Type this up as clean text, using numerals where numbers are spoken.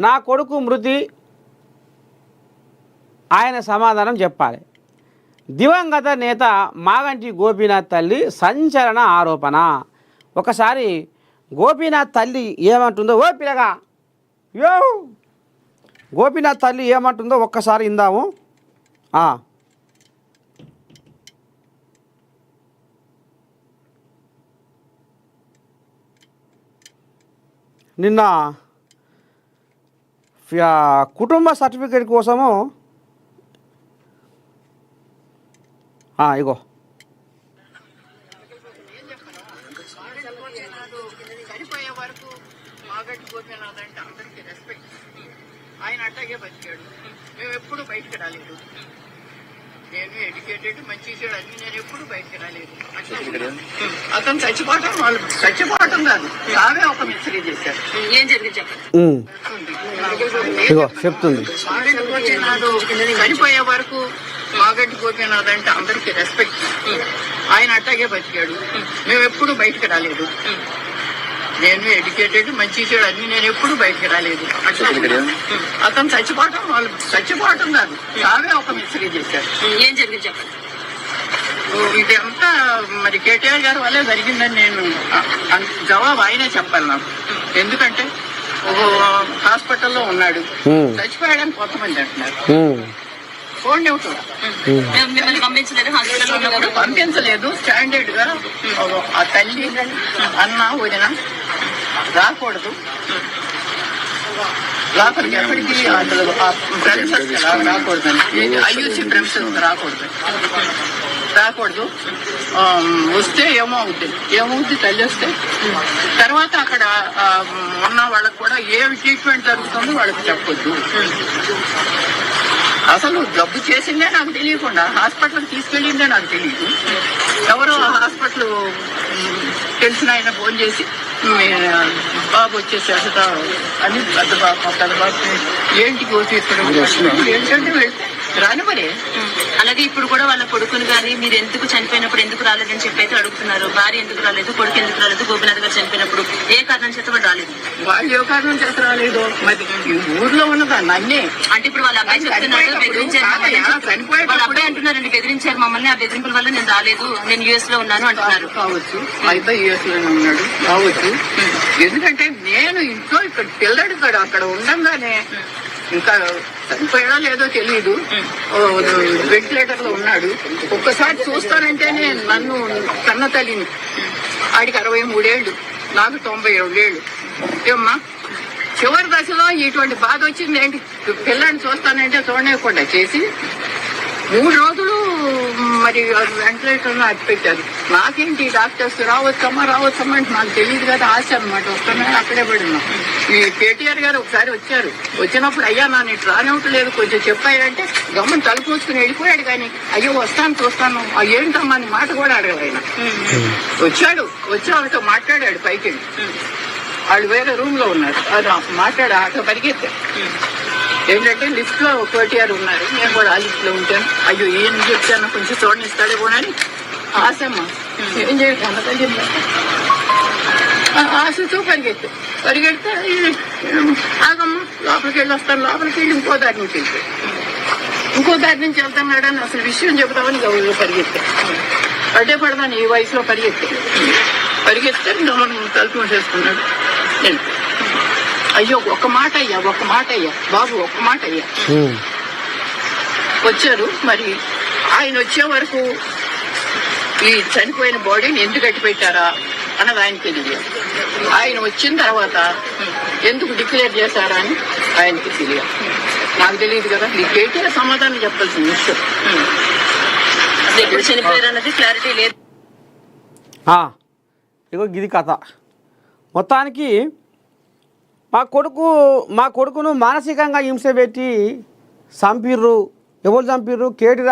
నా కొడుకు మృతి ఆయన సమాధానం చెప్పాలి. దివంగత నేత మాగంటి గోపీనాథ్ తల్లి సంచలన ఆరోపణ. ఒకసారి గోపీనాథ్ తల్లి ఏమంటుందో ఓ పిల్లగా యో గోపీనాథ్ తల్లి ఏమంటుందో ఒక్కసారి ఇందాము. నిన్న కుటుంబ సర్టిఫికేట్ కోసము ఇగో చనిపోయే వరకు మాగంటి గోపీనాథ్ అంటే అందరికీ రెస్పెక్ట్. ఆయన అట్టాగే బతికాడు. మేము ఎప్పుడు బయటకు రాలేదు. నేను ఎడ్యుకేటెడ్ మంచి చెడు అన్ని నేను ఎప్పుడు బయటకు రాలేదు. అతను చచ్చిపోవటం వాళ్ళు చచ్చిపోవటం కాదు, తావే ఒక మిస్టరీ చేశారు. ఏం జరిగింది చెప్తుంది. మాగంటి గోపీనాథ్ చనిపోయే వరకు మాగంటి గోపీనాథ్ అంటే అందరికీ రెస్పెక్ట్. ఆయన అట్టాగే బతికాడు. మేము ఎప్పుడు బయటకు రాలేదు. నేను ఎడ్యుకేటెడ్ మంచి చెడు అన్ని నేను ఎప్పుడు బయటకు రాలేదు. అతను చచ్చిపోవటం వాళ్ళు చచ్చిపోవటం కాదు, తావే ఒక మిస్టరీ చేశారు. ఏం జరిగింది చెప్పండి. ఇదంతా మరి కేటీఆర్ గారి వల్లే జరిగిందని నేను జవాబు ఆయనే చెప్పాలి నాకు. ఎందుకంటే హాస్పిటల్లో ఉన్నాడు, చచ్చిపోయాడని కొంతమంది అంటున్నారు. ఫోన్ పంపించలేదు. స్టాండర్డ్ గా ఆ తల్లి అన్న వదిన రాకూడదు లోపలికి, ఎప్పటికీ ప్రెమిసెస్ రాకూడదని, ఐయూసీ ప్రెమిసెస్ రాకూడదు. వస్తే ఏమవుద్ది తల్లి వస్తే తర్వాత అక్కడ ఉన్న వాళ్ళకు కూడా ఏమి ట్రీట్మెంట్ జరుగుతుందో వాళ్ళకి చెప్పొద్దు. అసలు జబ్బు చేసిందే నాకు తెలియకుండా హాస్పిటల్కి తీసుకెళ్ళిందే నాకు తెలియదు. ఎవరో హాస్పిటల్ తెలిసిన ఆయన ఫోన్ చేసి బాబు వచ్చేసేట అని పెద్ద బాబు ఏంటికి తీసుకుని ఏంటంటే వెళ్తే రాను మరి. అలాగే ఇప్పుడు కూడా వాళ్ళ కొడుకుని కానీ మీరు ఎందుకు చనిపోయినప్పుడు ఎందుకు రాలేదని చెప్పి అయితే అడుగుతున్నారు. భార్య ఎందుకు రాలేదు, కొడుకు ఎందుకు రాలేదు, గోపీనాథ్ గారు చనిపోయినప్పుడు ఏ కారణం చేత వాళ్ళు రాలేదు. వాళ్ళు ఏ కారణం చేత రాలేదు మరి ఊర్లో ఉన్నదాన్ని అన్నీ అంటే ఇప్పుడు వాళ్ళ అబ్బాయి చెప్తున్నాడు బెదిరించారు, వాళ్ళ అబ్బాయి అంటున్నారండి బెదిరించారు మమ్మల్ని, ఆ బెదిరింపుల వల్ల నేను రాలేదు, నేను యుఎస్ లో ఉన్నాను అంటున్నారు. కావచ్చు, అయితే యుఎస్ లోనే ఉన్నాడు కావచ్చు. ఎందుకంటే నేను ఇంట్లో ఇక్కడ పిల్లడు అక్కడ ఉండంగానే ఇంకా చనిపోయాడో లేదో తెలియదు, వెంటిలేటర్ లో ఉన్నాడు. ఒక్కసారి చూస్తానంటేనే నన్ను కన్న తల్లిని, ఆడికి 63 ఏళ్ళు, నాకు 97 ఏళ్ళు. ఏమ్మా చివరి దశలో ఇటువంటి బాధ వచ్చింది ఏంటి, పిల్లాడిని చూస్తానంటే చూడలేకుండా చేసి 3 రోజులు మరి వెంటిలేటర్ లో అట్టి పెట్టారు. నాకేంటి డాక్టర్స్ రావచ్చమ్మా అంటే నాకు తెలియదు కదా, ఆశ అనమాట. వస్తున్నాయి అక్కడే పడినా. ఈ కేటీఆర్ గారు ఒకసారి వచ్చారు. వచ్చినప్పుడు అయ్యా నన్ను ఇటు రానివ్వట్లేదు కొంచెం చెప్పాయంటే గమ్మని తలుపు మూసుకుని వెళ్ళిపోయాడు. కానీ అయ్యో వస్తాను చూస్తాను ఏంటమ్మా అని మాట కూడా అడగదు ఆయన. వచ్చి వాళ్ళతో మాట్లాడాడు పైకి. వాళ్ళు వేరే రూమ్ లో ఉన్నారు. అది మాట్లాడి ఆటో పరిగెత్తారు. ఏంటంటే లిఫ్ట్ లో కేటీఆర్ ఉన్నారు, నేను కూడా ఆ లిఫ్ట్ లో ఉంటాను. అయ్యో ఏం చెప్తాను కొంచెం చూడనిస్తాడేమోనని ఆశమ్మా ఏం చేయడం అన్నది ఆశతో పరిగెడితే ఆగమ్మా లోపలికి వెళ్ళి వస్తాను. లోపలికి వెళ్ళి ఇంకో దారి నుంచి వెళ్తున్నాడని అసలు విషయం చెబుతామని గౌరవ పరిగెత్తా. పడ్డే పడదాను ఈ వయసులో పరిగెత్తే తలుపు మూసేసుకున్నాడు. అయ్యో ఒక్క మాట అయ్యా బాబు ఒక్క మాట అయ్యా. వచ్చారు. మరి ఆయన వచ్చే వరకు ఈ చనిపోయిన బాడీని ఎందుకు కట్టి పెట్టారా అన్నది ఆయనకి తెలియదు. ఆయన వచ్చిన తర్వాత ఎందుకు డిక్లేర్ చేశారా అని ఆయనకి తెలియదు. నాకు తెలియదు కదా. ఈ కేటీఆర్ సమాధానం చెప్పాల్సిన విషయం. ఎప్పుడు చనిపోయారు అన్నది క్లారిటీ లేదు. ఇగో గిది కథ. మొత్తానికి మా కొడుకును మానసికంగా హింస పెట్టి చంపిర్రు. ఎవరు చంపిర్రు? కేటీఆర్